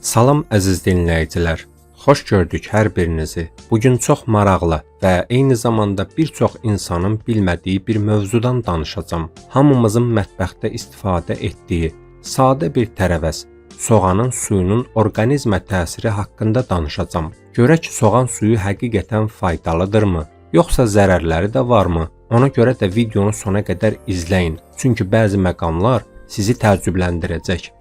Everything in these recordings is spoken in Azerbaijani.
Salam əziz dinləyicilər. Xoş gördük hər birinizi. Bugün çox maraqlı və eyni zamanda bir çox insanın bilmədiyi bir mövzudan danışacağam. Hamımızın mətbəxdə istifadə etdiyi sadə bir tərəvəz, soğanın suyunun orqanizmə təsiri haqqında danışacağam. Görək soğan suyu həqiqətən faydalıdırmı, yoxsa zərərləri də varmı? Ona görə də videonu sona qədər izləyin. Çünki bəzi məqamlar sizi təəccübləndirəcək.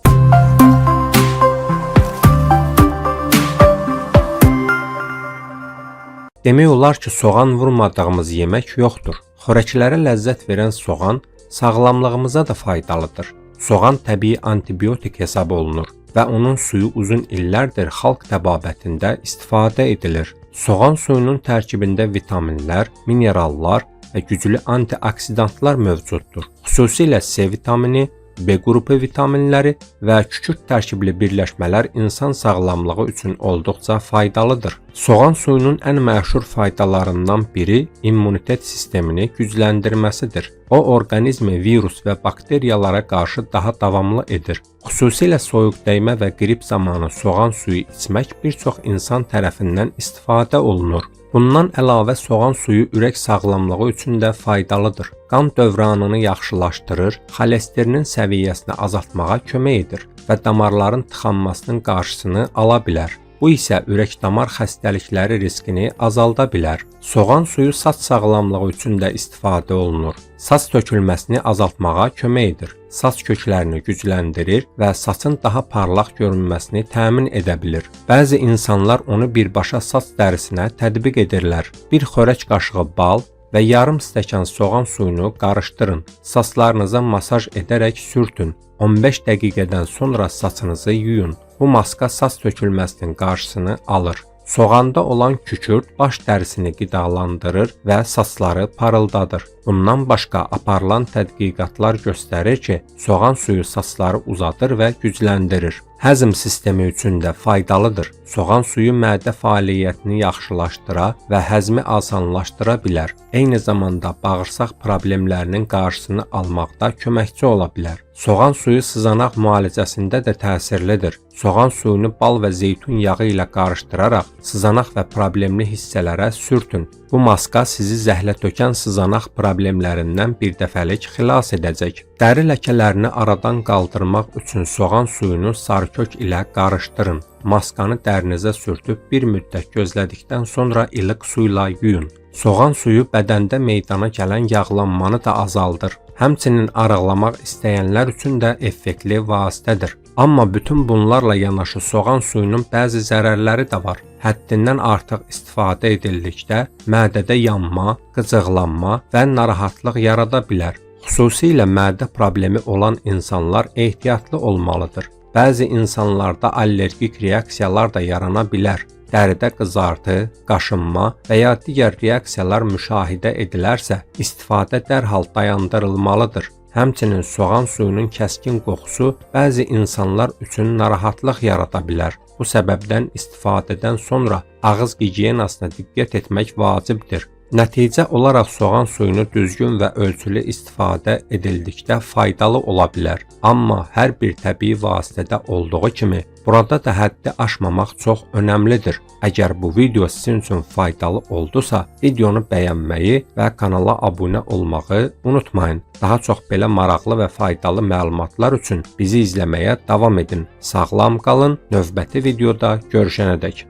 Demək olar ki, soğan vurmadığımız yemək yoxdur. Xörəklərə ləzzət verən soğan sağlamlığımıza da faydalıdır. Soğan təbii antibiotik hesab olunur və onun suyu uzun illərdir xalq təbabətində istifadə edilir. Soğan suyunun tərkibində vitaminlər, minerallar və güclü antioksidantlar mövcuddur. Xüsusilə C vitamini, B qrupu vitaminləri və kükürt tərkibli birləşmələr insan sağlamlığı üçün olduqca faydalıdır. Soğan suyunun ən məşhur faydalarından biri immunitet sistemini gücləndirməsidir. O, orqanizmi virus və bakteriyalara qarşı daha davamlı edir. Xüsusilə soyuq dəymə və qrip zamanı soğan suyu içmək bir çox insan tərəfindən istifadə olunur. Bundan əlavə soğan suyu ürək sağlamlığı üçün də faydalıdır. Qan dövranını yaxşılaşdırır, xolesterinin səviyyəsini azaltmağa kömək edir və damarların tıxanmasının qarşısını ala bilər. Bu isə ürək-damar xəstəlikləri riskini azalda bilər. Soğan suyu saç sağlamlığı üçün də istifadə olunur. Saç tökülməsini azaltmağa kömək edir. Saç köklərini gücləndirir və saçın daha parlaq görünməsini təmin edə bilir. Bəzi insanlar onu birbaşa saç dərisinə tətbiq edirlər. Bir xörək qaşığı bal və yarım stəkan soğan suyunu qarışdırın. Saçlarınıza masaj edərək sürtün. 15 dəqiqədən sonra saçınızı yuyun. Bu maska saç tökülməsinin qarşısını alır. Soğanda olan kükürt baş dərisini qidalandırır və saçları parıldadır. Bundan başqa aparılan tədqiqatlar göstərir ki, soğan suyu saçları uzadır və gücləndirir. Həzm sistemi üçün də faydalıdır. Soğan suyu mədə fəaliyyətini yaxşılaşdıra və həzmi asanlaşdıra bilər. Eyni zamanda bağırsaq problemlərinin qarşısını almaqda köməkçi ola bilər. Soğan suyu sızanaq müalicəsində də təsirlidir. Soğan suyunu bal və zeytun yağı ilə qarışdıraraq sızanaq və problemli hissələrə sürtün. Bu maska sizi zəhlətökən sızanaq problemlərindən birdəfəlik xilas edəcək. Dəri ləkələrini aradan qaldırmaq üçün soğan suyunu sarkök ilə qarışdırın. Maskanı dərinizə sürtüb bir müddət gözlədikdən sonra ilıq suyla yuyun. Soğan suyu bədəndə meydana gələn yağlanmanı da azaldır. Həmçinin arıqlamaq istəyənlər üçün də effektli vasitədir. Amma bütün bunlarla yanaşı soğan suyunun bəzi zərərləri də var. Həddindən artıq istifadə edildikdə mədədə yanma, qıcıqlanma və narahatlıq yarada bilər. Xüsusilə mədə problemi olan insanlar ehtiyatlı olmalıdır. Bəzi insanlarda allergik reaksiyalar da yarana bilər. Dəridə qızartı, qaşınma və ya digər reaksiyalar müşahidə edilərsə, istifadə dərhal dayandırılmalıdır. Həmçinin soğan suyunun kəskin qoxusu bəzi insanlar üçün narahatlıq yarada bilər. Bu səbəbdən istifadədən sonra ağız gigiyenasına diqqət etmək vacibdir. Nəticə olaraq soğan suyunu düzgün və ölçülü istifadə edildikdə faydalı ola bilər. Amma hər bir təbii vasitədə olduğu kimi, burada da həddi aşmamaq çox önəmlidir. Əgər bu video sizin üçün faydalı oldusa, videonu bəyənməyi və kanala abunə olmağı unutmayın. Daha çox belə maraqlı və faydalı məlumatlar üçün bizi izləməyə davam edin. Sağlam qalın, növbəti videoda görüşənədək.